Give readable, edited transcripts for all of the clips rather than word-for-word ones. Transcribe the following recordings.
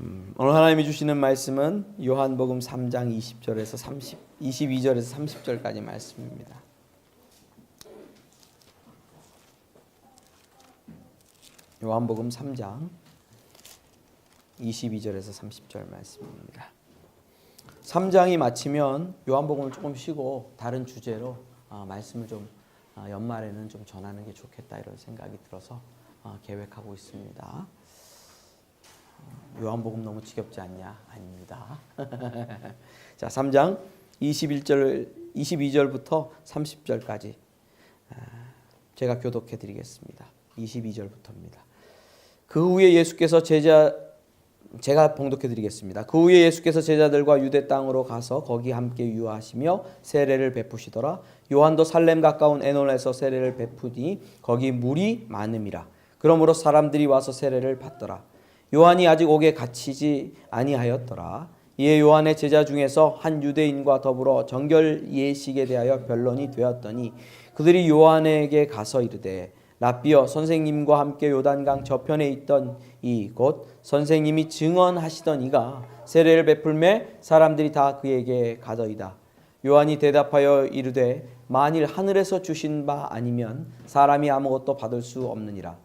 오늘 하나님이 주시는 말씀은 요한복음 3장 20절에서 22절에서 30절까지 말씀입니다. 요한복음 3장 22절에서 30절 말씀입니다. 3장이 마치면 요한복음을 조금 쉬고 다른 주제로 말씀을 좀 연말에는 좀 전하는 게 좋겠다 이런 생각이 들어서 계획하고 있습니다. 요한복음 너무 지겹지 않냐? 아닙니다. 자, 3장 22절부터 30절까지 제가 교독해 드리겠습니다. 22절부터입니다. 그 후에 예수께서 제가 봉독해 드리겠습니다. 그 후에 예수께서 제자들과 유대 땅으로 가서 거기 함께 유하시며 세례를 베푸시더라. 요한도 살렘 가까운 에논에서 세례를 베푸니 거기 물이 많음이라. 그러므로 사람들이 와서 세례를 받더라. 요한이 아직 옥에 갇히지 아니하였더라. 이에 요한의 제자 중에서 한 유대인과 더불어 정결 예식에 대하여 변론이 되었더니 그들이 요한에게 가서 이르되 랍비여, 선생님과 함께 요단강 저편에 있던 이 곧 선생님이 증언하시던 이가 세례를 베풀매 사람들이 다 그에게 가더이다. 요한이 대답하여 이르되 만일 하늘에서 주신 바 아니면 사람이 아무것도 받을 수 없느니라.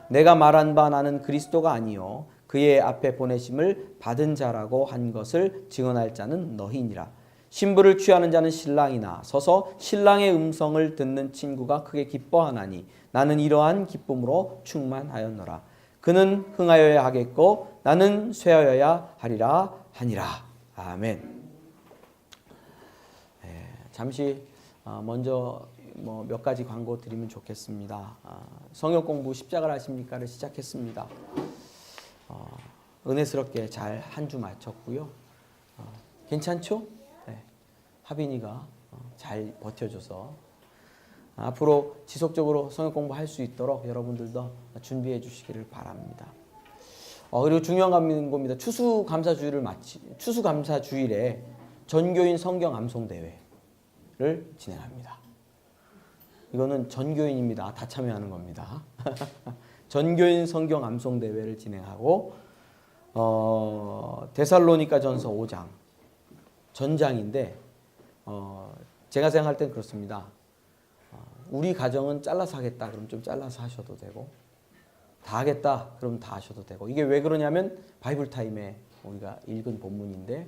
내가 말한 바 나는 그리스도가 아니요 그의 앞에 보내심을 받은 자라고 한 것을 증언할 자는 너희니라. 신부를 취하는 자는 신랑이나 서서 신랑의 음성을 듣는 친구가 크게 기뻐하나니 나는 이러한 기쁨으로 충만하였노라. 그는 흥하여야 하겠고 나는 쇠하여야 하리라 하니라. 아멘. 잠시 먼저 몇 가지 광고 드리면 좋겠습니다. 성역 공부 십자가를 아십니까를 시작했습니다. 은혜스럽게 잘 한 주 마쳤고요. 괜찮죠? 네. 하빈이가 잘 버텨줘서 앞으로 지속적으로 성역 공부할 수 있도록 여러분들도 준비해 주시기를 바랍니다. 그리고 중요한 겁니다. 추수감사주일에 전교인 성경 암송 대회를 진행합니다. 이거는 전교인입니다. 다 참여하는 겁니다. 전교인 성경 암송 대회를 진행하고 데살로니가전서 5장 전장인데 제가 생각할 땐 그렇습니다. 우리 가정은 잘라서 하겠다 그럼 좀 잘라서 하셔도 되고 다 하겠다 그럼 다 하셔도 되고 이게 왜 그러냐면 바이블 타임에 우리가 읽은 본문인데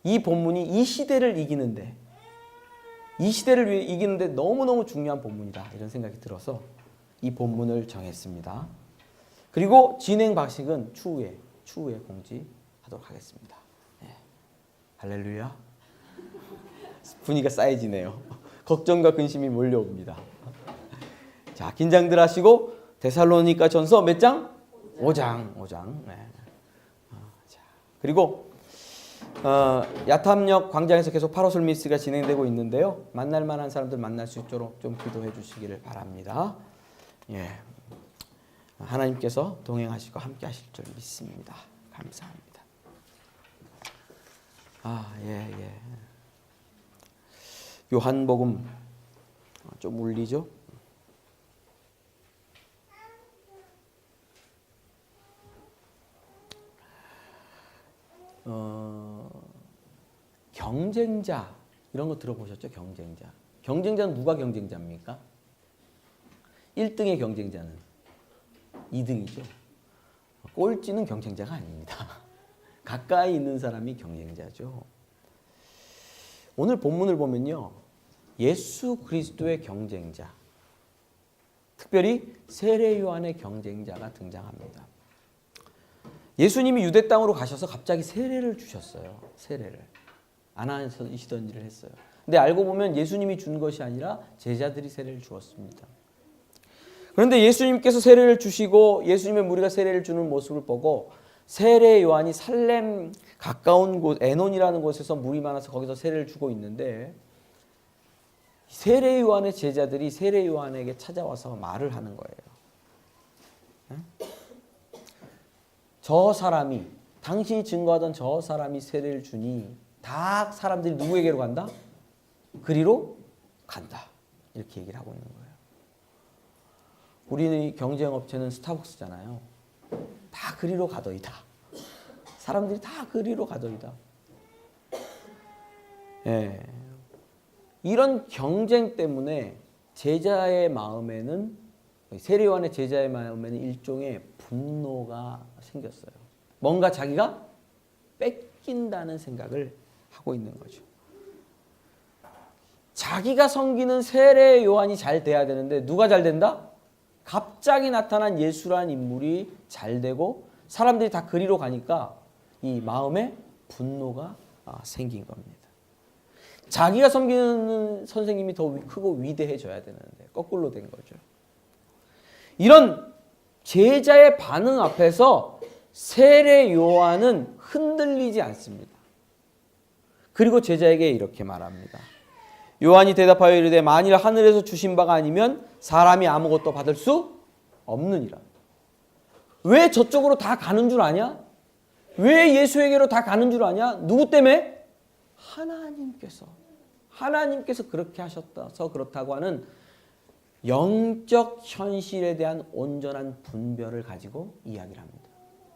이 본문이 이 시대를 이기는데 너무너무 중요한 본문이다 이런 생각이 들어서 이 본문을 정했습니다. 그리고 진행 방식은 추후에 공지하도록 하겠습니다. 네. 할렐루야. 분위기가 쌓여지네요. 걱정과 근심이 몰려옵니다. 자, 긴장들 하시고 데살로니가 전서 몇 장? 5장. 네. 자, 그리고 야탐역 광장에서 계속 파로솔 미스가 진행되고 있는데요. 만날 만한 사람들 만날 수 있도록 좀 기도해 주시기를 바랍니다. 예. 하나님께서 동행하시고 함께 하실 줄 믿습니다. 감사합니다. 예. 요한복음 좀 울리죠? 경쟁자 이런 거 들어보셨죠? 경쟁자는 누가 경쟁자입니까? 1등의 경쟁자는 2등이죠. 꼴찌는 경쟁자가 아닙니다. 가까이 있는 사람이 경쟁자죠. 오늘 본문을 보면요. 예수 그리스도의 경쟁자, 특별히 세례 요한의 경쟁자가 등장합니다. 예수님이 유대 땅으로 가셔서 갑자기 세례를 주셨어요. 세례를. 안 하시던 일을 했어요. 근데 알고 보면 예수님이 준 것이 아니라 제자들이 세례를 주었습니다. 그런데 예수님께서 세례를 주시고 예수님의 무리가 세례를 주는 모습을 보고 세례 요한이 살렘 가까운 곳 에논이라는 곳에서 물이 많아서 거기서 세례를 주고 있는데 세례 요한의 제자들이 세례 요한에게 찾아와서 말을 하는 거예요. 저 사람이 당신이 증거하던 저 사람이 세례를 주니 다 사람들이 누구에게로 간다? 그리로 간다. 이렇게 얘기를 하고 있는 거예요. 우리의 경쟁업체는 스타벅스잖아요. 다 그리로 가더이다. 사람들이 다 그리로 가더이다. 예. 이런 경쟁 때문에 제자의 마음에는, 세례 요한의 제자의 마음에는 일종의 분노가 생겼어요. 뭔가 자기가 뺏긴다는 생각을 하고 있는 거죠. 자기가 섬기는 세례 요한이 잘 돼야 되는데 누가 잘 된다? 갑자기 나타난 예수라는 인물이 잘 되고 사람들이 다 그리로 가니까 이 마음에 분노가 생긴 겁니다. 자기가 섬기는 선생님이 더 크고 위대해져야 되는데 거꾸로 된 거죠. 이런 제자의 반응 앞에서 세례 요한은 흔들리지 않습니다. 그리고 제자에게 이렇게 말합니다. 요한이 대답하여 이르되 만일 하늘에서 주신 바가 아니면 사람이 아무것도 받을 수 없느니라. 왜 저쪽으로 다 가는 줄 아냐? 왜 예수에게로 다 가는 줄 아냐? 누구 때문에? 하나님께서 그렇게 하셨다서 그렇다고 하는 영적 현실에 대한 온전한 분별을 가지고 이야기를 합니다.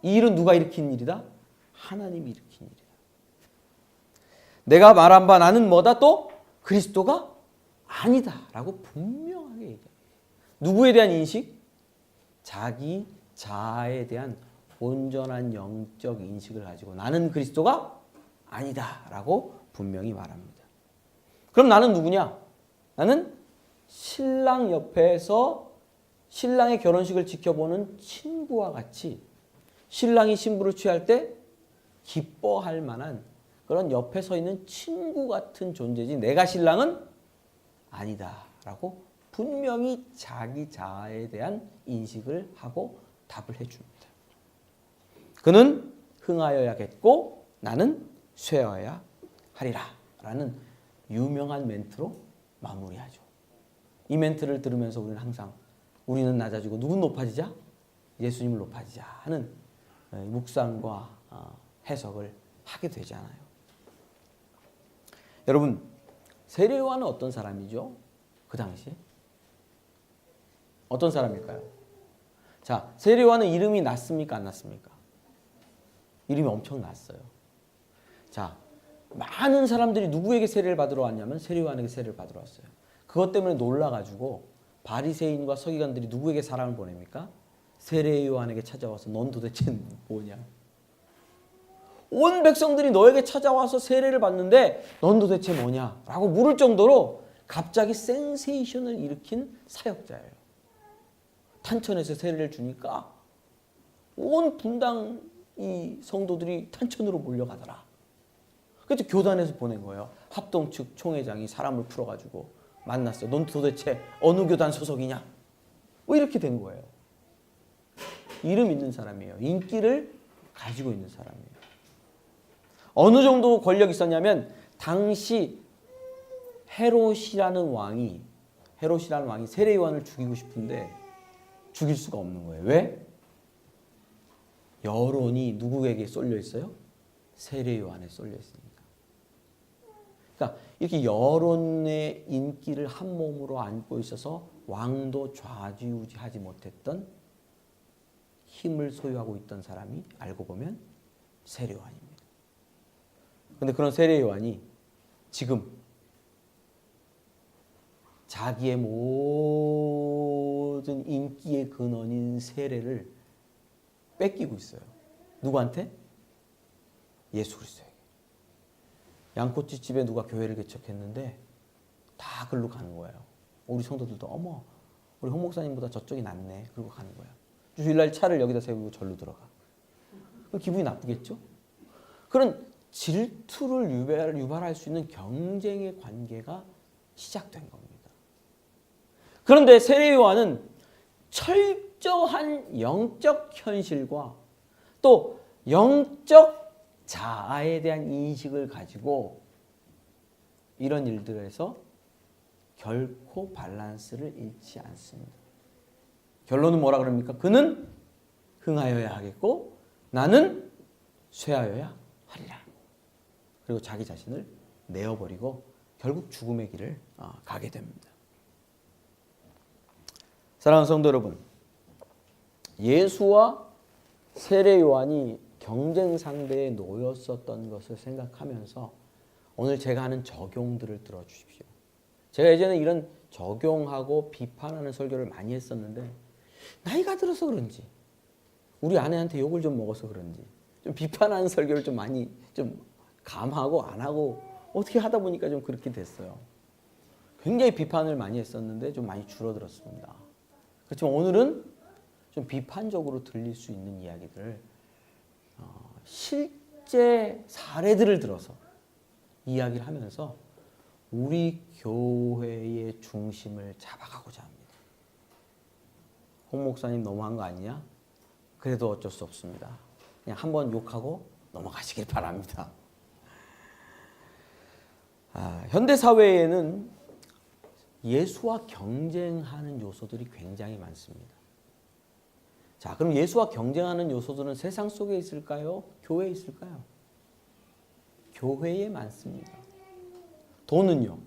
이 일은 누가 일으킨 일이다? 하나님이 일으킨 일이다. 내가 말한 바 나는 뭐다? 또 그리스도가 아니다 라고 분명하게 얘기합니다. 누구에 대한 인식? 자기 자아에 대한 온전한 영적 인식을 가지고 나는 그리스도가 아니다 라고 분명히 말합니다. 그럼 나는 누구냐? 나는 신랑 옆에서 신랑의 결혼식을 지켜보는 친구와 같이 신랑이 신부를 취할 때 기뻐할 만한 그런 옆에 서 있는 친구 같은 존재지 내가 신랑은 아니다 라고 분명히 자기 자아에 대한 인식을 하고 답을 해줍니다. 그는 흥하여야겠고 나는 쇠하여야 하리라 라는 유명한 멘트로 마무리하죠. 이 멘트를 들으면서 우리는 항상 우리는 낮아지고 누군 높아지자? 예수님을 높아지자 하는 묵상과 해석을 하게 되잖아요. 여러분, 세례 요한은 어떤 사람이죠? 그 당시에? 어떤 사람일까요? 자, 세례 요한은 이름이 났습니까? 안 났습니까? 이름이 엄청 났어요. 자, 많은 사람들이 누구에게 세례를 받으러 왔냐면 세례 요한에게 세례를 받으러 왔어요. 그것 때문에 놀라가지고 바리새인과 서기관들이 누구에게 사람을 보냅니까? 세례 요한에게 찾아와서 넌 도대체 뭐냐? 온 백성들이 너에게 찾아와서 세례를 받는데 넌 도대체 뭐냐? 라고 물을 정도로 갑자기 센세이션을 일으킨 사역자예요. 탄천에서 세례를 주니까 온 분당 이 성도들이 탄천으로 몰려가더라. 그래서 교단에서 보낸 거예요. 합동 측 총회장이 사람을 풀어가지고 만났어요. 넌 도대체 어느 교단 소속이냐? 뭐 이렇게 된 거예요. 이름 있는 사람이에요. 인기를 가지고 있는 사람이에요. 어느 정도 권력이 있었냐면 당시 헤롯이라는 왕이 세례 요한을 죽이고 싶은데 죽일 수가 없는 거예요. 왜? 여론이 누구에게 쏠려 있어요? 세례 요한에 쏠려 있습니다. 그러니까 이렇게 여론의 인기를 한 몸으로 안고 있어서 왕도 좌지우지하지 못했던 힘을 소유하고 있던 사람이 알고 보면 세례 요한입니다. 그런데 그런 세례 요한이 지금 자기의 모든 인기의 근원인 세례를 뺏기고 있어요. 누구한테? 예수 그리스도에게. 양꼬치집에 누가 교회를 개척했는데 다 글로 가는 거예요. 우리 성도들도 어머 우리 홍 목사님보다 저쪽이 낫네. 그러고 가는 거예요. 주일날 차를 여기다 세우고 절로 들어가. 그럼 기분이 나쁘겠죠? 그런 질투를 유발할 수 있는 경쟁의 관계가 시작된 겁니다. 그런데 세례 요한은 철저한 영적 현실과 또 영적 자아에 대한 인식을 가지고 이런 일들에서 결코 밸런스를 잃지 않습니다. 결론은 뭐라 그럽니까? 그는 흥하여야 하겠고 나는 쇠하여야 하리라. 그리고 자기 자신을 내어버리고 결국 죽음의 길을 가게 됩니다. 사랑하는 성도 여러분, 예수와 세례 요한이 경쟁 상대에 놓였었던 것을 생각하면서 오늘 제가 하는 적용들을 들어주십시오. 제가 예전에 이런 적용하고 비판하는 설교를 많이 했었는데 나이가 들어서 그런지 우리 아내한테 욕을 좀 먹어서 그런지 좀 비판하는 설교를 좀 많이 좀 감하고 안 하고 어떻게 하다 보니까 좀 그렇게 됐어요. 굉장히 비판을 많이 했었는데 좀 많이 줄어들었습니다. 그렇지만 오늘은 좀 비판적으로 들릴 수 있는 이야기들을 실제 사례들을 들어서 이야기를 하면서 우리 교회의 중심을 잡아가고자 합니다. 홍 목사님 너무한 거 아니냐? 그래도 어쩔 수 없습니다. 그냥 한번 욕하고 넘어가시길 바랍니다. 현대 사회에는 예수와 경쟁하는 요소들이 굉장히 많습니다. 자, 그럼 예수와 경쟁하는 요소들은 세상 속에 있을까요? 교회에 있을까요? 교회에 많습니다. 돈은요?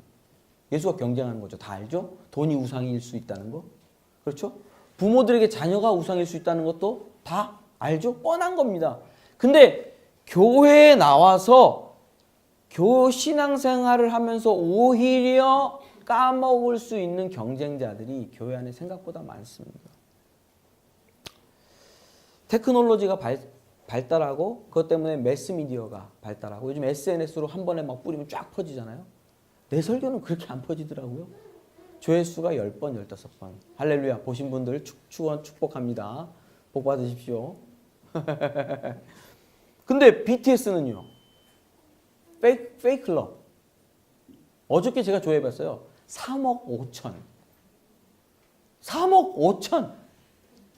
예수와 경쟁하는 거죠. 다 알죠? 돈이 우상일 수 있다는 거. 그렇죠? 부모들에게 자녀가 우상일 수 있다는 것도 다 알죠? 뻔한 겁니다. 근데 교회에 나와서 신앙생활을 하면서 오히려 까먹을 수 있는 경쟁자들이 교회 안에 생각보다 많습니다. 테크놀로지가 발달하고 그것 때문에 매스미디어가 발달하고 요즘 SNS로 한 번에 막 뿌리면 쫙 퍼지잖아요. 내 설교는 그렇게 안 퍼지더라고요. 조회수가 10번, 15번. 할렐루야. 보신 분들 축복합니다. 복 받으십시오. 근데 BTS는요. 페이클럽. 어저께 제가 조회해봤어요. 3억 5천. 3억 5천.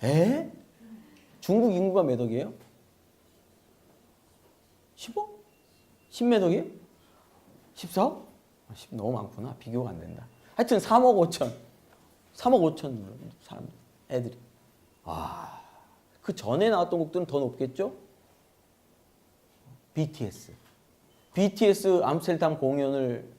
에? 중국 인구가 몇 억이에요? 10억? 10몇 억이에요? 14억? 10 너무 많구나. 비교가 안 된다. 하여튼 3억 5천. 3억 5천 사람, 애들이. 그 전에 나왔던 곡들은 더 높겠죠? BTS 암스테르담 공연을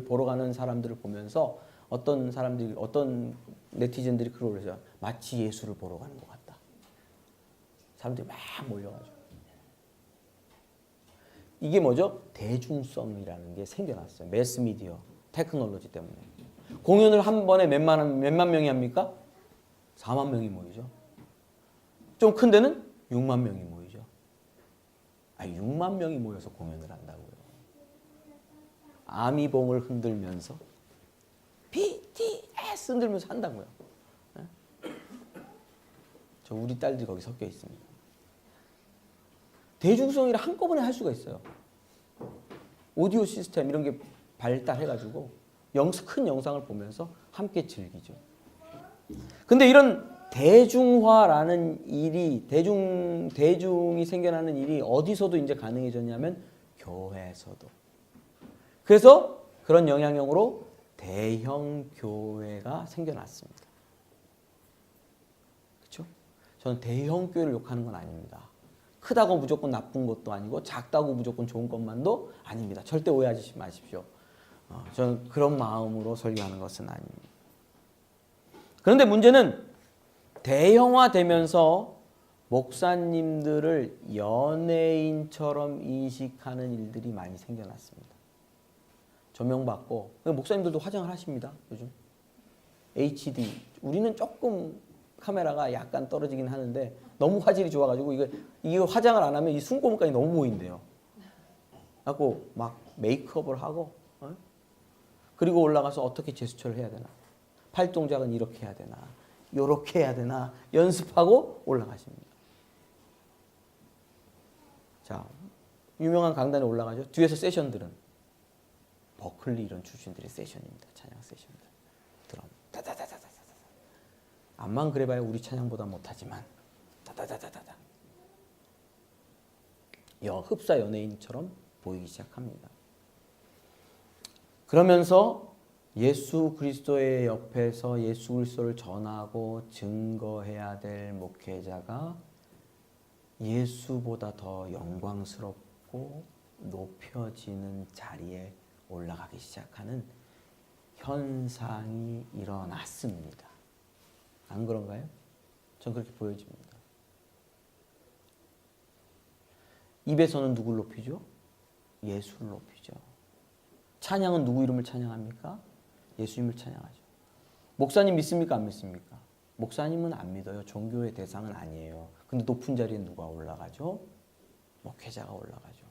보러 가는 사람들을 보면서 어떤 네티즌들이 그걸 그래서 마치 예수를 보러 가는 것 같다. 사람들이 막 몰려가지고. 이게 뭐죠? 대중성이라는 게 생겨났어요. 매스미디어, 테크놀로지 때문에. 공연을 한 번에 몇만 명이 합니까? 4만 명이 모이죠. 좀 큰 데는 6만 명이 모이죠. 6만 명이 모여서 공연을 한다고요. 아미봉을 흔들면서 BTS 흔들면서 한다고요. 저 우리 딸들이 거기 섞여 있습니다. 대중성이라 한꺼번에 할 수가 있어요. 오디오 시스템 이런 게 발달해가지고 큰 영상을 보면서 함께 즐기죠. 근데 이런 대중화라는 일이 대중이 생겨나는 일이 어디서도 이제 가능해졌냐면 교회에서도. 그래서 그런 영향력으로 대형 교회가 생겨났습니다. 그렇죠? 저는 대형 교회를 욕하는 건 아닙니다. 크다고 무조건 나쁜 것도 아니고 작다고 무조건 좋은 것만도 아닙니다. 절대 오해하지 마십시오. 저는 그런 마음으로 설교하는 것은 아닙니다. 그런데 문제는 대형화되면서 목사님들을 연예인처럼 인식하는 일들이 많이 생겨났습니다. 조명받고 목사님들도 화장을 하십니다. 요즘 HD 우리는 조금 카메라가 약간 떨어지긴 하는데 너무 화질이 좋아가지고 이거 화장을 안 하면 이 숨고문까지 너무 보인대요. 그래갖고 막 메이크업을 하고 그리고 올라가서 어떻게 제스처를 해야 되나, 팔 동작은 이렇게 해야 되나, 요렇게 해야 되나 연습하고 올라가십니다. 자, 유명한 강단에 올라가죠. 뒤에서 세션들은 버클리 이런 출신들의 세션입니다. 찬양 세션들. 드럼 다다다다다다. 암만 그래봐야 우리 찬양보다 못하지만 다다다다다다. 흡사 연예인처럼 보이기 시작합니다. 그러면서 예수 그리스도의 옆에서 예수 그리스도를 전하고 증거해야 될 목회자가 예수보다 더 영광스럽고 높여지는 자리에 올라가기 시작하는 현상이 일어났습니다. 안 그런가요? 전 그렇게 보여집니다. 입에서는 누굴 높이죠? 예수를 높이죠. 찬양은 누구 이름을 찬양합니까? 예수님을 찬양하죠. 목사님 믿습니까? 안 믿습니까? 목사님은 안 믿어요. 종교의 대상은 아니에요. 근데 높은 자리에 누가 올라가죠? 목회자가 올라가죠.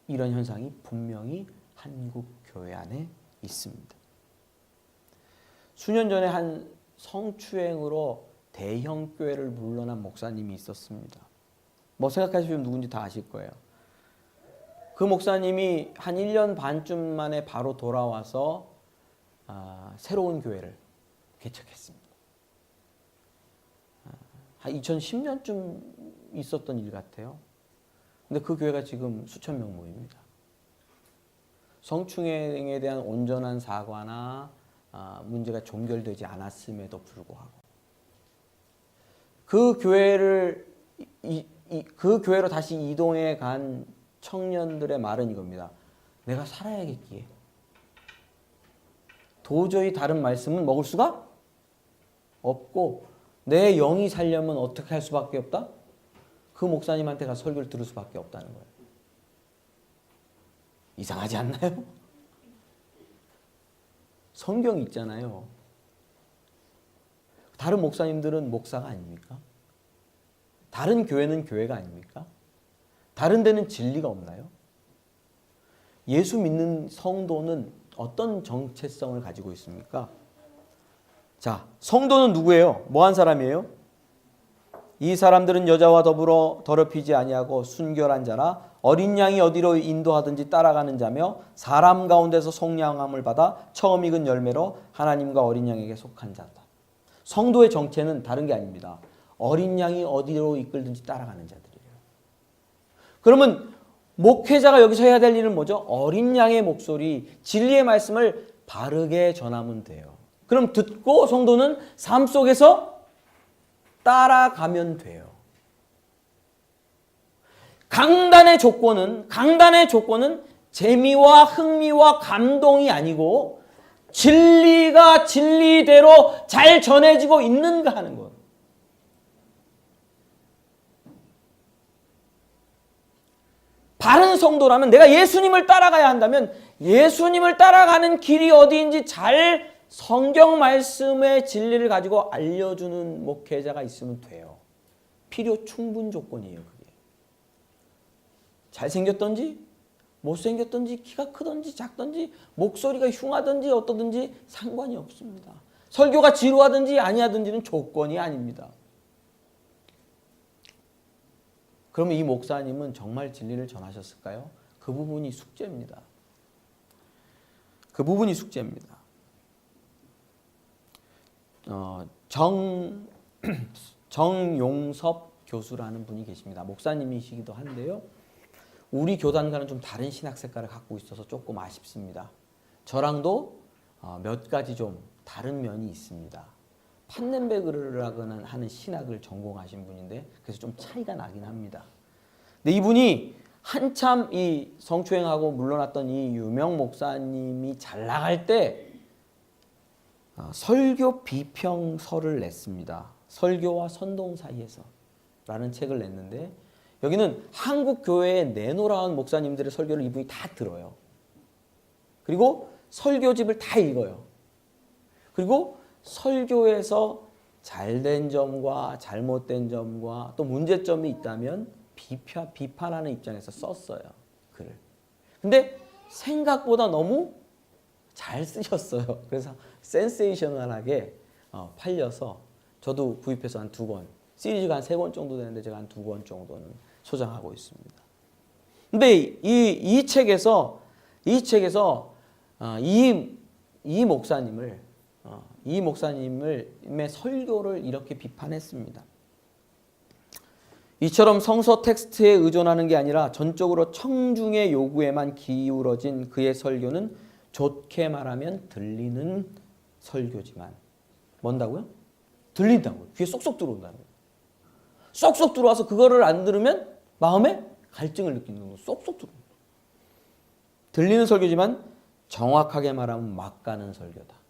이런 현상이 분명히 한국 교회 안에 있습니다. 수년 전에 한 성추행으로 대형 교회를 물러난 목사님이 있었습니다. 뭐 생각하시면 누군지 다 아실 거예요. 그 목사님이 한 1년 반쯤 만에 바로 돌아와서 새로운 교회를 개척했습니다. 한 2010년쯤 있었던 일 같아요. 근데 그 교회가 지금 수천 명 모입니다. 성추행에 대한 온전한 사과나 문제가 종결되지 않았음에도 불구하고 그 교회를 그 교회로 다시 이동해 간 청년들의 말은 이겁니다. 내가 살아야겠기에 도저히 다른 말씀은 먹을 수가 없고 내 영이 살려면 어떻게 할 수밖에 없다? 그 목사님한테 가서 설교를 들을 수밖에 없다는 거예요. 이상하지 않나요? 성경이 있잖아요. 다른 목사님들은 목사가 아닙니까? 다른 교회는 교회가 아닙니까? 다른 데는 진리가 없나요? 예수 믿는 성도는 어떤 정체성을 가지고 있습니까? 자, 성도는 누구예요? 뭐한 사람이에요? 이 사람들은 여자와 더불어 더럽히지 아니하고 순결한 자라 어린 양이 어디로 인도하든지 따라가는 자며 사람 가운데서 속량함을 받아 처음 익은 열매로 하나님과 어린 양에게 속한 자다. 성도의 정체는 다른 게 아닙니다. 어린 양이 어디로 이끌든지 따라가는 자들이에요. 그러면 목회자가 여기서 해야 될 일은 뭐죠? 어린 양의 목소리, 진리의 말씀을 바르게 전하면 돼요. 그럼 듣고 성도는 삶 속에서 따라가면 돼요. 강단의 조건은 재미와 흥미와 감동이 아니고 진리가 진리대로 잘 전해지고 있는가 하는 것. 바른 성도라면 내가 예수님을 따라가야 한다면 예수님을 따라가는 길이 어디인지 잘 성경 말씀의 진리를 가지고 알려주는 목회자가 있으면 돼요. 필요 충분 조건이에요. 그게. 잘생겼던지 못생겼던지 키가 크던지 작던지 목소리가 흉하던지 어떠든지 상관이 없습니다. 설교가 지루하든지 아니하든지는 조건이 아닙니다. 그러면 이 목사님은 정말 진리를 전하셨을까요? 그 부분이 숙제입니다. 그 부분이 숙제입니다. 정용섭 교수라는 분이 계십니다. 목사님이시기도 한데요. 우리 교단과는 좀 다른 신학 색깔을 갖고 있어서 조금 아쉽습니다. 저랑도 몇 가지 좀 다른 면이 있습니다. 판넨베그라고 하는 신학을 전공하신 분인데 그래서 좀 차이가 나긴 합니다. 근데 이분이 한참 이 성추행하고 물러났던 이 유명 목사님이 잘 나갈 때 설교 비평서를 냈습니다. 설교와 선동 사이에서 라는 책을 냈는데 여기는 한국 교회에 내노라한 목사님들의 설교를 이분이 다 들어요. 그리고 설교집을 다 읽어요. 그리고 설교에서 잘된 점과 잘못된 점과 또 문제점이 있다면 비판하는 입장에서 썼어요. 글을. 근데 생각보다 너무 잘 쓰셨어요. 그래서 센세이셔널하게 팔려서 저도 구입해서 한 2권, 시리즈가 한 3권 정도 되는데 제가 한 2권 정도는 소장하고 있습니다. 근데 이 책에서 이 목사님의 설교를 이렇게 비판했습니다. 이처럼 성서 텍스트에 의존하는 게 아니라 전적으로 청중의 요구에만 기울어진 그의 설교는 좋게 말하면 들리는 설교지만 뭔다고요? 들린다고요. 귀에 쏙쏙 들어온다는 거예요. 쏙쏙 들어와서 그거를 안 들으면 마음에 갈증을 느끼는 거예요. 쏙쏙 들어온다. 들리는 설교지만 정확하게 말하면 막 가는 설교다.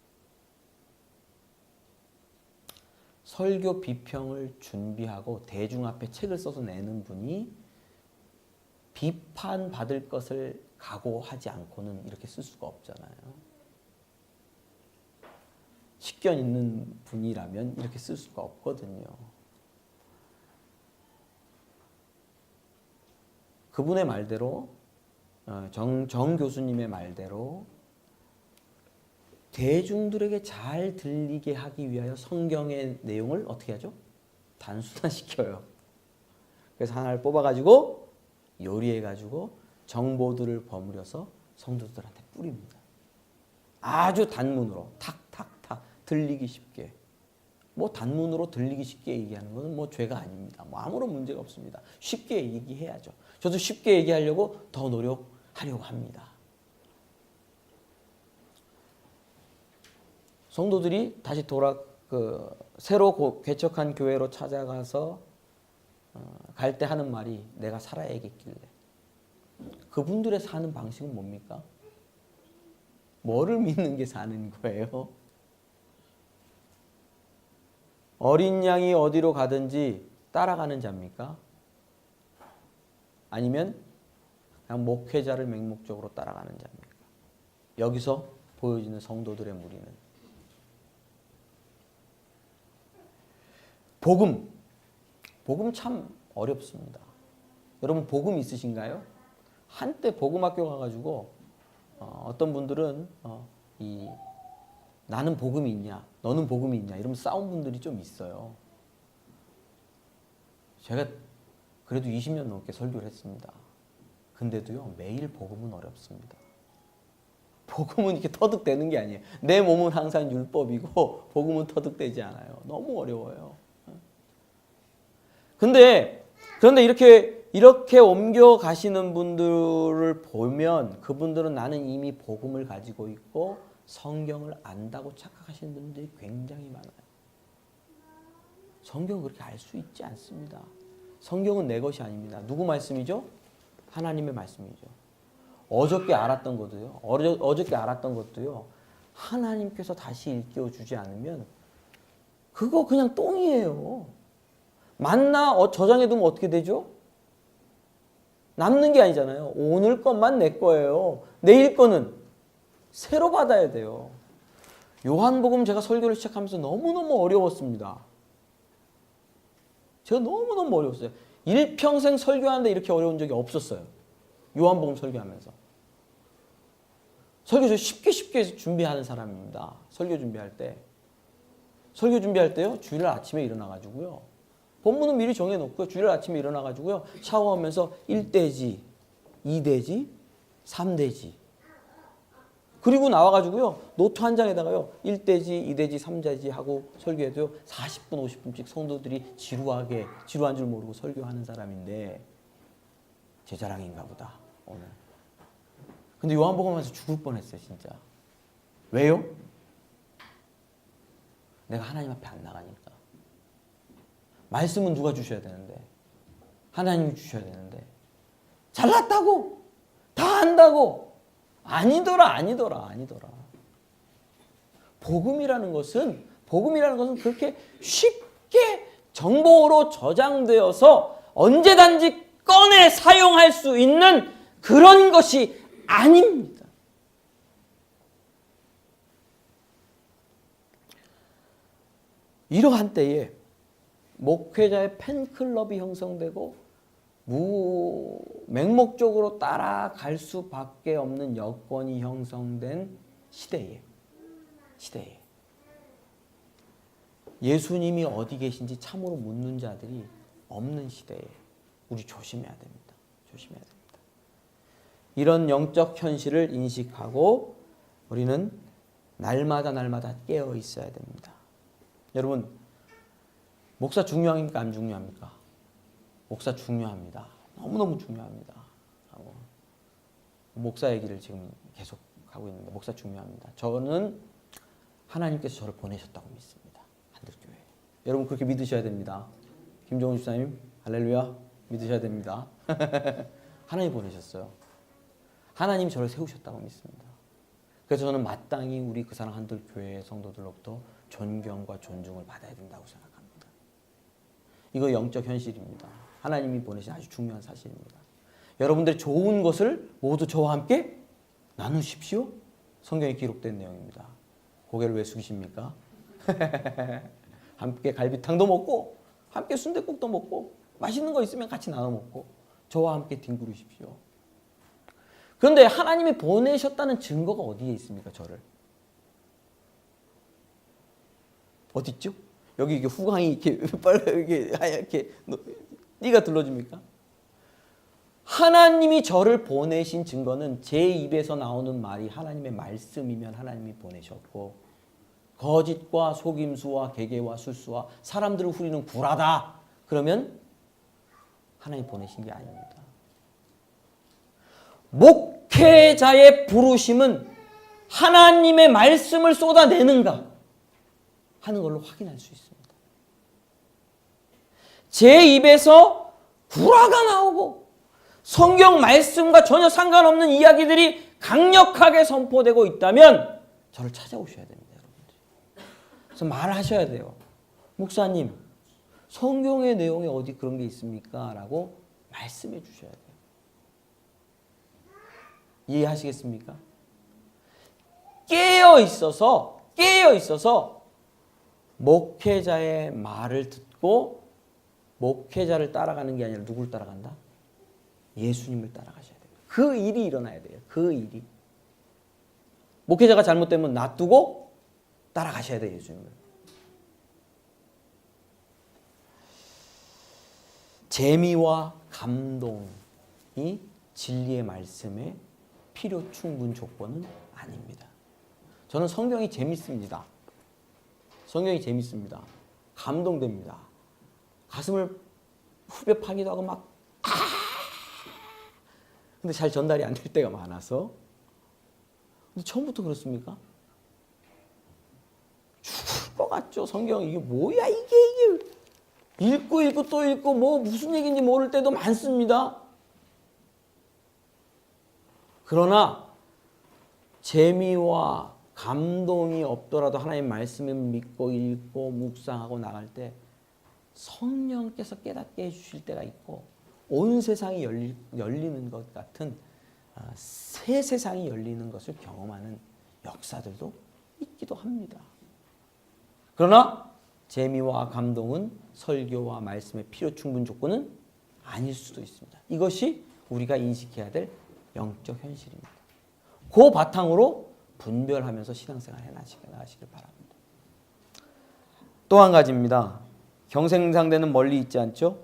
설교 비평을 준비하고 대중 앞에 책을 써서 내는 분이 비판받을 것을 각오하지 않고는 이렇게 쓸 수가 없잖아요. 식견 있는 분이라면 이렇게 쓸 수가 없거든요. 그분의 말대로 정 교수님의 말대로 대중들에게 잘 들리게 하기 위하여 성경의 내용을 어떻게 하죠? 단순화시켜요. 그래서 하나를 뽑아가지고 요리해가지고 정보들을 버무려서 성도들한테 뿌립니다. 아주 단문으로 탁탁탁 들리기 쉽게. 뭐 단문으로 들리기 쉽게 얘기하는 것은 뭐 죄가 아닙니다. 뭐 아무런 문제가 없습니다. 쉽게 얘기해야죠. 저도 쉽게 얘기하려고 더 노력하려고 합니다. 성도들이 다시 새로 개척한 교회로 찾아가서 갈 때 하는 말이 내가 살아야겠길래. 그분들의 사는 방식은 뭡니까? 뭐를 믿는 게 사는 거예요? 어린 양이 어디로 가든지 따라가는 자입니까? 아니면 그냥 목회자를 맹목적으로 따라가는 자입니까? 여기서 보여지는 성도들의 무리는 복음 참 어렵습니다. 여러분 복음 있으신가요? 한때 복음학교 가가지고 어떤 분들은 나는 복음이 있냐, 너는 복음이 있냐 이러면 싸운 분들이 좀 있어요. 제가 그래도 20년 넘게 설교를 했습니다. 근데도요 매일 복음은 어렵습니다. 복음은 이렇게 터득되는 게 아니에요. 내 몸은 항상 율법이고 복음은 터득되지 않아요. 너무 어려워요. 그런데 이렇게 옮겨 가시는 분들을 보면 그분들은 나는 이미 복음을 가지고 있고 성경을 안다고 착각하시는 분들이 굉장히 많아요. 성경은 그렇게 알 수 있지 않습니다. 성경은 내 것이 아닙니다. 누구 말씀이죠? 하나님의 말씀이죠. 어저께 알았던 것도요. 하나님께서 다시 일깨워 주지 않으면 그거 그냥 똥이에요. 만나 저장해 두면 어떻게 되죠? 남는 게 아니잖아요. 오늘 것만 내 거예요. 내일 거는 새로 받아야 돼요. 요한복음 제가 설교를 시작하면서 너무너무 어려웠습니다. 제가 너무너무 어려웠어요. 일평생 설교하는데 이렇게 어려운 적이 없었어요. 요한복음 설교하면서. 설교 저 쉽게 준비하는 사람입니다. 설교 준비할 때요. 주일 아침에 일어나가지고요. 본문은 미리 정해놓고요. 주일 아침에 일어나가지고요. 샤워하면서 1대지, 2대지, 3대지. 그리고 나와가지고요. 노트 한 장에다가요. 1대지, 2대지, 3대지 하고 설교해도요. 40분, 50분씩 성도들이 지루한 줄 모르고 설교하는 사람인데 제 자랑인가 보다, 오늘. 근데 요한복음에서 죽을 뻔했어요, 진짜. 왜요? 내가 하나님 앞에 안 나가니까. 말씀은 누가 주셔야 되는데, 하나님이 주셔야 되는데, 잘났다고, 다 안다고, 아니더라. 복음이라는 것은 그렇게 쉽게 정보로 저장되어서 언제든지 꺼내 사용할 수 있는 그런 것이 아닙니다. 이러한 때에 목회자의 팬클럽이 형성되고 맹목적으로 따라갈 수밖에 없는 여건이 형성된 시대에 예수님이 어디 계신지 참으로 묻는 자들이 없는 시대에 우리 조심해야 됩니다. 이런 영적 현실을 인식하고 우리는 날마다 깨어 있어야 됩니다. 여러분, 목사 중요합니까? 안 중요합니까? 목사 중요합니다. 너무너무 중요합니다. 목사 얘기를 지금 계속 하고 있는데 목사 중요합니다. 저는 하나님께서 저를 보내셨다고 믿습니다. 한들교회. 여러분 그렇게 믿으셔야 됩니다. 김종훈 집사님 할렐루야 믿으셔야 됩니다. 하나님 보내셨어요. 하나님이 저를 세우셨다고 믿습니다. 그래서 저는 마땅히 우리 그 사랑 한들교회 성도들로부터 존경과 존중을 받아야 된다고 생각합니다. 이거 영적 현실입니다. 하나님이 보내신 아주 중요한 사실입니다. 여러분들의 좋은 것을 모두 저와 함께 나누십시오. 성경에 기록된 내용입니다. 고개를 왜 숙이십니까? 함께 갈비탕도 먹고 함께 순댓국도 먹고 맛있는 거 있으면 같이 나눠 먹고 저와 함께 뒹구르십시오. 그런데 하나님이 보내셨다는 증거가 어디에 있습니까? 저를. 어디 있죠? 여기 이게 후광이 이렇게 빨갛게 하얗게 띠가 둘러집니까? 하나님이 저를 보내신 증거는 제 입에서 나오는 말이 하나님의 말씀이면 하나님이 보내셨고, 거짓과 속임수와 계계와 술수와 사람들을 후리는 구라다 그러면 하나님이 보내신 게 아닙니다. 목회자의 부르심은 하나님의 말씀을 쏟아내는가 하는 걸로 확인할 수 있습니다. 제 입에서 구라가 나오고 성경 말씀과 전혀 상관없는 이야기들이 강력하게 선포되고 있다면 저를 찾아오셔야 됩니다. 여러분들. 그래서 말하셔야 돼요. 목사님, 성경의 내용에 어디 그런 게 있습니까? 라고 말씀해 주셔야 돼요. 이해하시겠습니까? 깨어 있어서 목회자의 말을 듣고 목회자를 따라가는 게 아니라 누굴 따라간다? 예수님을 따라가셔야 돼요. 그 일이 일어나야 돼요. 그 일이. 목회자가 잘못되면 놔두고 따라가셔야 돼요. 예수님을. 재미와 감동이 진리의 말씀의 필요 충분 조건은 아닙니다. 저는 성경이 재밌습니다. 성경이 재밌습니다. 감동됩니다. 가슴을 후벼 파기도 하고 막 근데 잘 전달이 안 될 때가 많아서. 근데 처음부터 그렇습니까? 죽을 것 같죠. 성경 이게 뭐야 이게 읽고 또 읽고 뭐 무슨 얘기인지 모를 때도 많습니다. 그러나 재미와 감동이 없더라도 하나님의 말씀을 믿고 읽고 묵상하고 나갈 때 성령께서 깨닫게 해주실 때가 있고 온 세상이 열리는 것 같은 새 세상이 열리는 것을 경험하는 역사들도 있기도 합니다. 그러나 재미와 감동은 설교와 말씀의 필요 충분 조건은 아닐 수도 있습니다. 이것이 우리가 인식해야 될 영적 현실입니다. 그 바탕으로 분별하면서 신앙생활 해나가시길 바랍니다. 또 한 가지입니다. 경쟁상대는 멀리 있지 않죠?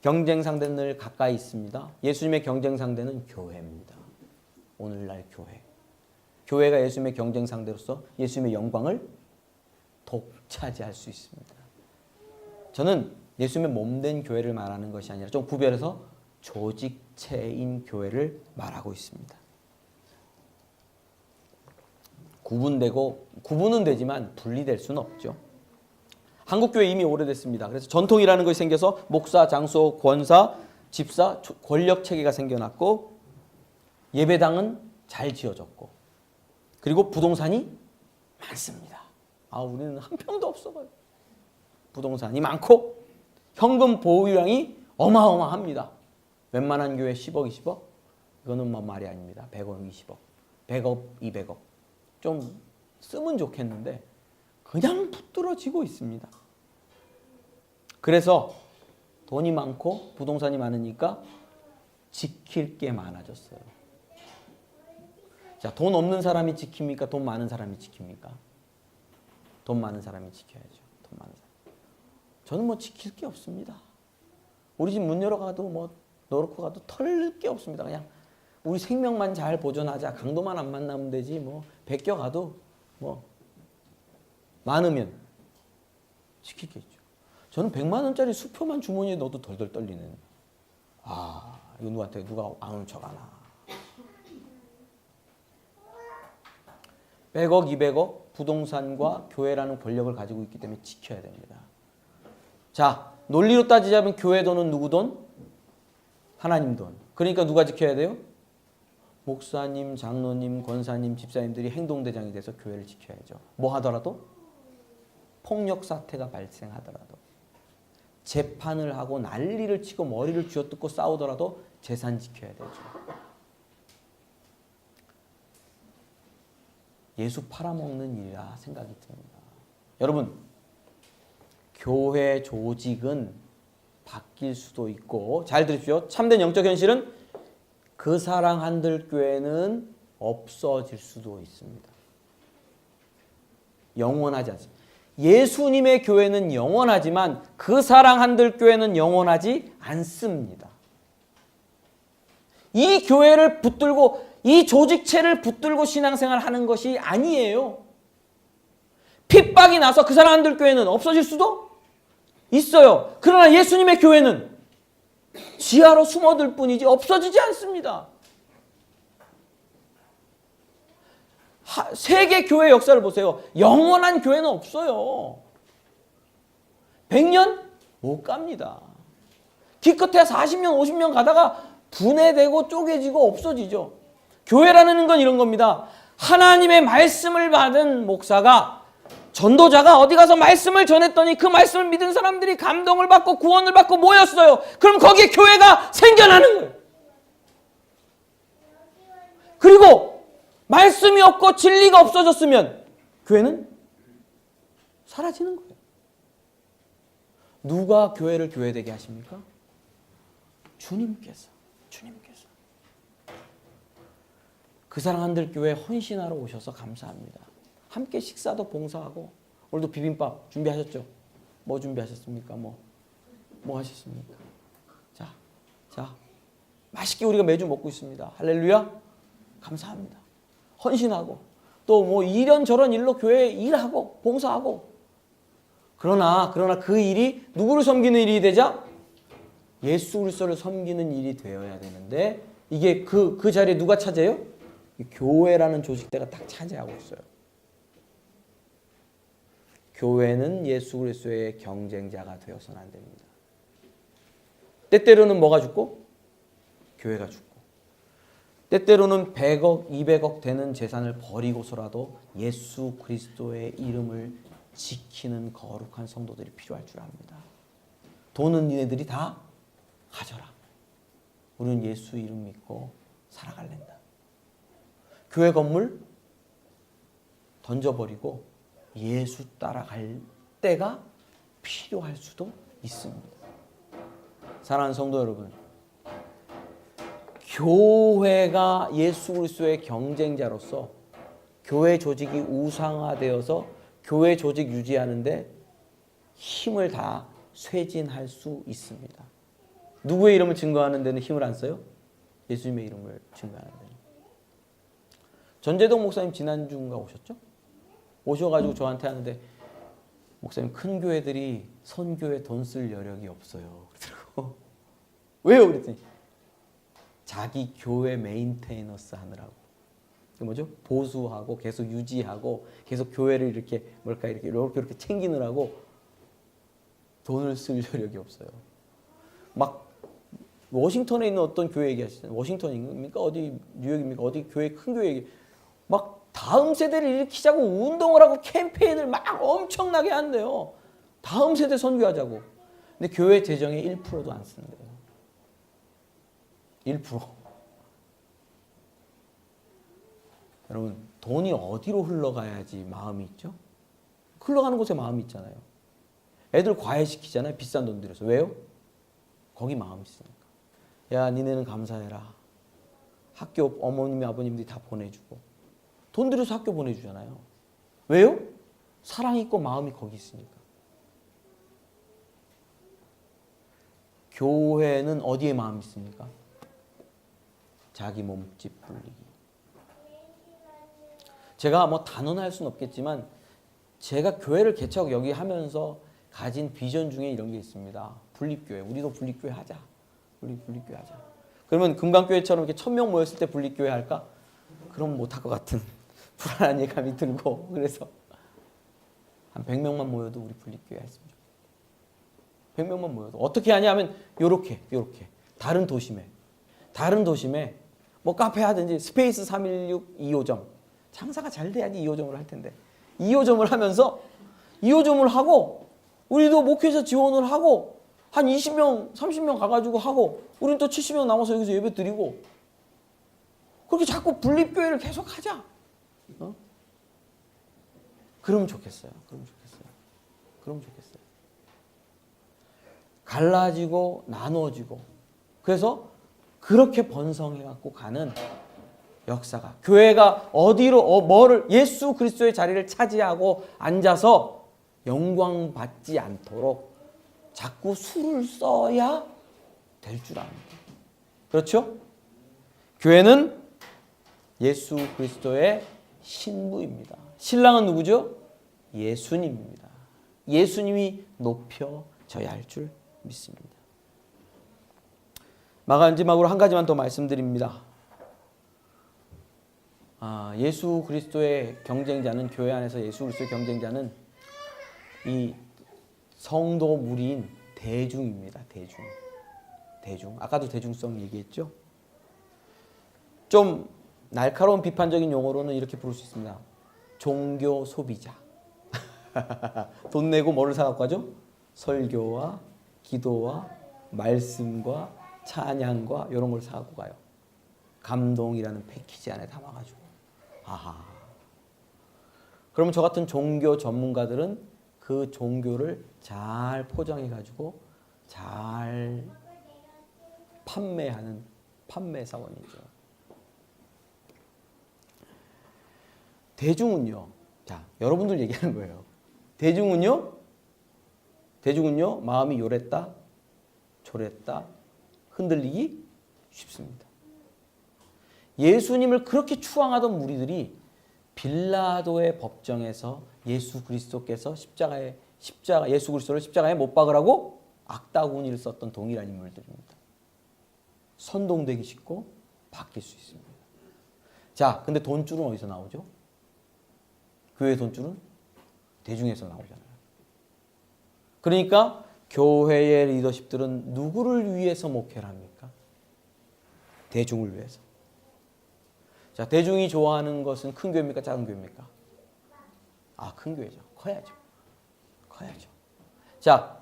경쟁상대는 늘 가까이 있습니다. 예수님의 경쟁상대는 교회입니다. 오늘날 교회. 교회가 예수님의 경쟁상대로서 예수님의 영광을 독차지할 수 있습니다. 저는 예수님의 몸된 교회를 말하는 것이 아니라 좀 구별해서 조직체인 교회를 말하고 있습니다. 구분은 되지만 분리될 수는 없죠. 한국교회 이미 오래됐습니다. 그래서 전통이라는 것이 생겨서 목사, 장소, 권사, 집사, 권력체계가 생겨났고 예배당은 잘 지어졌고 그리고 부동산이 많습니다. 우리는 한 평도 없어요. 부동산이 많고 현금 보유량이 어마어마합니다. 웬만한 교회 10억, 20억? 이거는 뭐 말이 아닙니다. 100억, 20억, 100억, 200억. 좀 쓰면 좋겠는데 그냥 붙들어지고 있습니다. 그래서 돈이 많고 부동산이 많으니까 지킬 게 많아졌어요. 자, 돈 없는 사람이 지킵니까? 돈 많은 사람이 지킵니까? 돈 많은 사람이 지켜야죠. 돈 많은 사람. 저는 뭐 지킬 게 없습니다. 우리 집 문 열어가도 뭐 넣어놓고 가도 털 게 없습니다. 그냥 우리 생명만 잘 보존하자. 강도만 안 만나면 되지. 뭐 베껴가도 뭐 많으면 지킬 게 있죠. 저는 100만 원짜리 수표만 주머니에 넣어도 덜덜 떨리는. 이거 누구한테 누가 아는 척 하나. 100억, 200억 부동산과 교회라는 권력을 가지고 있기 때문에 지켜야 됩니다. 자, 논리로 따지자면 교회 돈은 누구 돈? 하나님 돈. 그러니까 누가 지켜야 돼요? 목사님, 장로님, 권사님, 집사님들이 행동대장이 돼서 교회를 지켜야죠. 뭐 하더라도? 폭력 사태가 발생하더라도. 재판을 하고 난리를 치고 머리를 쥐어뜯고 싸우더라도 재산 지켜야 되죠. 예수 팔아먹는 일이라 생각이 듭니다. 여러분, 교회 조직은 바뀔 수도 있고, 잘 들으십시오. 참된 영적 현실은 그 사랑 한들교회는 없어질 수도 있습니다. 영원하지 않습니다. 예수님의 교회는 영원하지만 그 사랑 한들교회는 영원하지 않습니다. 이 교회를 붙들고 이 조직체를 붙들고 신앙생활 하는 것이 아니에요. 핍박이 나서 그 사랑 한들교회는 없어질 수도 있어요. 그러나 예수님의 교회는 지하로 숨어들 뿐이지 없어지지 않습니다. 세계 교회 역사를 보세요. 영원한 교회는 없어요. 100년 못 갑니다. 기껏해야 40년, 50년 가다가 분해되고 쪼개지고 없어지죠. 교회라는 건 이런 겁니다. 하나님의 말씀을 받은 목사가, 전도자가 어디 가서 말씀을 전했더니 그 말씀을 믿은 사람들이 감동을 받고 구원을 받고 모였어요. 그럼 거기에 교회가 생겨나는 거예요. 그리고 말씀이 없고 진리가 없어졌으면 교회는 사라지는 거예요. 누가 교회를 교회되게 하십니까? 주님께서. 그 사랑 한들교회 헌신하러 오셔서 감사합니다. 함께 식사도 봉사하고, 오늘도 비빔밥 준비하셨죠? 뭐 준비하셨습니까? 뭐 하셨습니까? 자, 맛있게 우리가 매주 먹고 있습니다. 할렐루야. 감사합니다. 헌신하고, 또 뭐 이런저런 일로 교회에 일하고 봉사하고. 그러나 그 일이 누구를 섬기는 일이 되자? 예수 그리스도를 섬기는 일이 되어야 되는데, 이게 그 자리에 누가 차지해요? 교회라는 조직대가 딱 차지하고 있어요. 교회는 예수 그리스도의 경쟁자가 되어서는 안 됩니다. 때때로는 뭐가 죽고? 교회가 죽고. 때때로는 100억, 200억 되는 재산을 버리고서라도 예수 그리스도의 이름을 지키는 거룩한 성도들이 필요할 줄 압니다. 돈은 니네들이 다 가져라. 우리는 예수 이름 믿고 살아갈랜다. 교회 건물 던져버리고 예수 따라갈 때가 필요할 수도 있습니다. 사랑하는 성도 여러분, 교회가 예수 그리스도의 경쟁자로서 교회 조직이 우상화되어서 교회 조직 유지하는데 힘을 다 쇄진할 수 있습니다. 누구의 이름을 증거하는 데는 힘을 안 써요? 예수님의 이름을 증거하는 데는. 전재동 목사님 지난주인가 오셨죠? 오셔가지고 저한테 하는데, 목사님 큰 교회들이 선교에 돈 쓸 여력이 없어요. 그러더라고. 왜요? 그랬더니 자기 교회 메인테너스 하느라고. 그 뭐죠? 보수하고 계속 유지하고 계속 교회를 이렇게 이렇게 챙기느라고 돈을 쓸 여력이 없어요. 막 워싱턴에 있는 어떤 교회 얘기하시잖아요. 워싱턴입니까? 어디 뉴욕입니까? 어디 교회 큰 교회 얘기. 막 다음 세대를 일으키자고 운동을 하고 캠페인을 막 엄청나게 한대요. 다음 세대 선교하자고. 근데 교회 재정의 1%도 안 쓰는데요. 1%. 여러분, 돈이 어디로 흘러가야지 마음이 있죠? 흘러가는 곳에 마음이 있잖아요. 애들 과외시키잖아요. 비싼 돈 들여서. 왜요? 거기 마음이 있으니까. 야, 니네는 감사해라. 학교 어머님이 아버님들이 다 보내주고 돈 들여서 학교 보내주잖아요. 왜요? 사랑이 있고 마음이 거기 있으니까. 교회는 어디에 마음이 있습니까? 자기 몸집 불리기. 제가 뭐 단언할 수는 없겠지만 제가 교회를 개척 여기 하면서 가진 비전 중에 이런 게 있습니다. 분립교회. 우리도 분립교회 하자. 우리 분립교회 하자. 그러면 금강교회처럼 이렇게 1000명 모였을 때 분립교회 할까? 그럼 못할 것 같은 불안한 예감이 들고, 그래서 한 100명만 모여도 우리 분립교회 했으면 좋겠어요. 100명만 모여도. 어떻게 하냐면 요렇게 다른 도심에 뭐 카페 하든지 스페이스 316 2호점 장사가 잘 돼야지 2호점을 할 텐데 2호점을 하면서 2호점을 하고 우리도 목회자 지원을 하고 한 20명, 30명 가가지고 하고 우린 또 70명 남아서 여기서 예배 드리고 그렇게 자꾸 분립교회를 계속 하자. 그러면 좋겠어요. 그러면 좋겠어요. 갈라지고 나누어지고 그래서 그렇게 번성해갖고 가는 역사가 교회가 어디로 뭐를 예수 그리스도의 자리를 차지하고 앉아서 영광 받지 않도록 자꾸 수를 써야 될 줄 압니다. 그렇죠? 교회는 예수 그리스도의 신부입니다. 신랑은 누구죠? 예수님입니다. 예수님이 높여져야 할 줄 믿습니다. 마지막으로 한 가지만 더 말씀드립니다. 예수 그리스도의 경쟁자는 교회 안에서 예수 그리스도의 경쟁자는 이 성도 무리인 대중입니다. 대중. 아까도 대중성 얘기했죠. 좀 날카로운 비판적인 용어로는 이렇게 부를 수 있습니다. 종교 소비자. 돈 내고 뭐를 사갖고 가죠? 설교와 기도와 말씀과 찬양과 이런 걸 사갖고 가요. 감동이라는 패키지 안에 담아가지고. 그러면 저 같은 종교 전문가들은 그 종교를 잘 포장해가지고 잘 판매하는 판매사원이죠. 대중은요. 자, 여러분들 얘기하는 거예요. 대중은요. 마음이 요랬다, 조랬다, 흔들리기 쉽습니다. 예수님을 그렇게 추앙하던 무리들이 빌라도의 법정에서 예수 그리스도께서 예수 그리스도를 십자가에 못 박으라고 악다구니를 썼던 동일한 인물들입니다. 선동되기 쉽고 바뀔 수 있습니다. 자, 근데 돈줄은 어디서 나오죠? 교회 돈줄은 대중에서 나오잖아요. 그러니까 교회의 리더십들은 누구를 위해서 목회를 합니까? 대중을 위해서. 자, 대중이 좋아하는 것은 큰 교회입니까? 작은 교회입니까? 큰 교회죠. 커야죠. 자,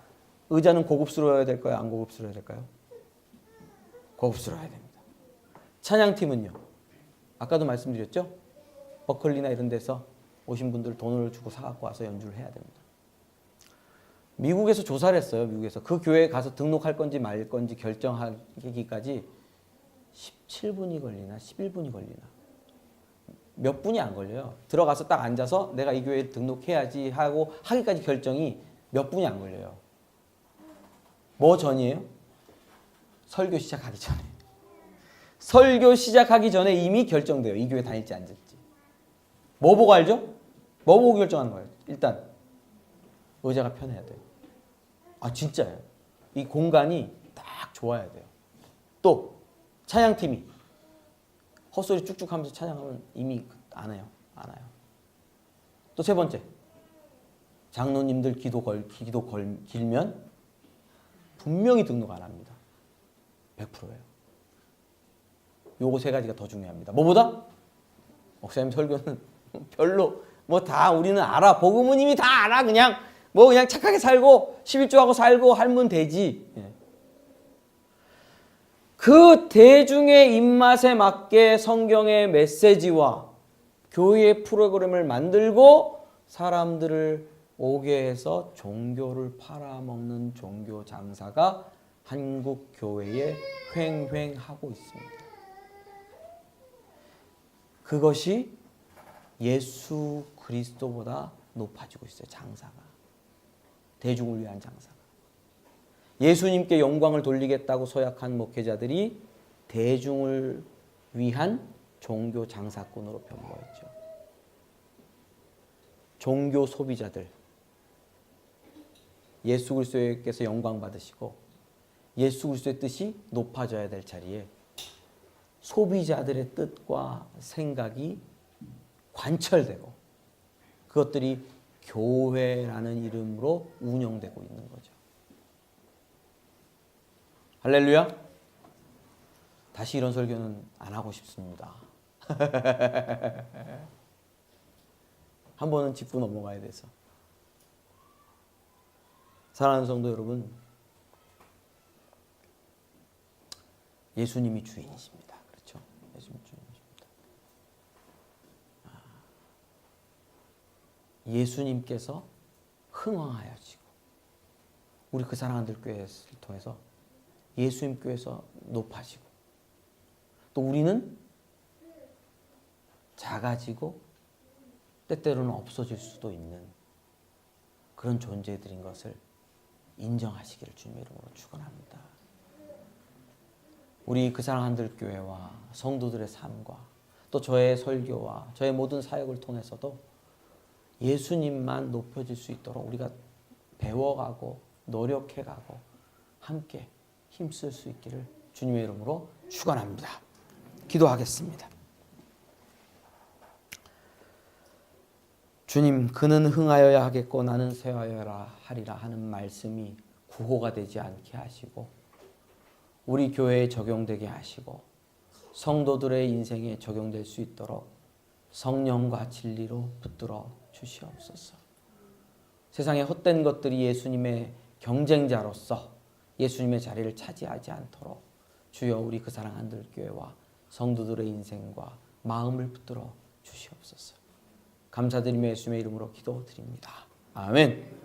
의자는 고급스러워야 될까요? 안 고급스러워야 될까요? 고급스러워야 됩니다. 찬양팀은요? 아까도 말씀드렸죠? 버클리나 이런 데서 오신 분들 돈을 주고 사갖고 와서 연주를 해야 됩니다. 미국에서 조사를 했어요. 미국에서 그 교회에 가서 등록할 건지 말 건지 결정하기까지 17분이 걸리나 11분이 걸리나 몇 분이 안 걸려요. 들어가서 딱 앉아서 내가 이 교회에 등록해야지 하고 하기까지 결정이 몇 분이 안 걸려요. 뭐 전이에요? 설교 시작하기 전에. 설교 시작하기 전에 이미 결정돼요. 이 교회 다닐지 안 될지. 뭐 보고 알죠? 뭐 보고 결정하는 거예요? 일단 의자가 편해야 돼요. 진짜예요. 이 공간이 딱 좋아야 돼요. 또 찬양팀이 헛소리 쭉쭉 하면서 찬양하면 이미 안 해요. 또 세 번째, 장로님들 기도 길면 분명히 등록 안 합니다. 100%예요. 요거 세 가지가 더 중요합니다. 뭐보다? 목사님 설교는 별로 다 우리는 알아. 복음은 이미 다 알아. 그냥 착하게 살고 11조하고 살고 하면 되지. 그 대중의 입맛에 맞게 성경의 메시지와 교회의 프로그램을 만들고 사람들을 오게 해서 종교를 팔아먹는 종교 장사가 한국 교회에 횡행하고 있습니다. 그것이 예수 그리스도보다 높아지고 있어요. 장사가. 대중을 위한 장사가. 예수님께 영광을 돌리겠다고 서약한 목회자들이 대중을 위한 종교 장사꾼으로 변모했죠. 종교 소비자들. 예수 그리스도께서 영광 받으시고 예수 그리스도의 뜻이 높아져야 될 자리에 소비자들의 뜻과 생각이 관철되고 그것들이 교회라는 이름으로 운영되고 있는 거죠. 할렐루야. 다시 이런 설교는 안 하고 싶습니다. 한 번은 짚고 넘어가야 돼서. 사랑하는 성도 여러분, 예수님이 주인이십니다. 그렇죠? 예수님 주인이십니다. 예수님께서 흥왕하여지고 우리 그 사랑하는 교회를 통해서 예수님 교회에서 높아지고 또 우리는 작아지고 때때로는 없어질 수도 있는 그런 존재들인 것을 인정하시기를 주님의 이름으로 축원합니다. 우리 그 사랑 한들교회와 성도들의 삶과 또 저의 설교와 저의 모든 사역을 통해서도 예수님만 높여질 수 있도록 우리가 배워가고 노력해가고 함께 힘쓸 수 있기를 주님의 이름으로 축원합니다. 기도하겠습니다. 주님, 그는 흥하여야 하겠고 나는 쇠하여야 하리라 하는 말씀이 구호가 되지 않게 하시고 우리 교회에 적용되게 하시고 성도들의 인생에 적용될 수 있도록 성령과 진리로 붙들어 주시옵소서. 세상의 헛된 것들이 예수님의 경쟁자로서 예수님의 자리를 차지하지 않도록 주여 우리 그 사랑 한들교회와 성도들의 인생과 마음을 붙들어 주시옵소서. 감사드리며 예수님의 이름으로 기도드립니다. 아멘.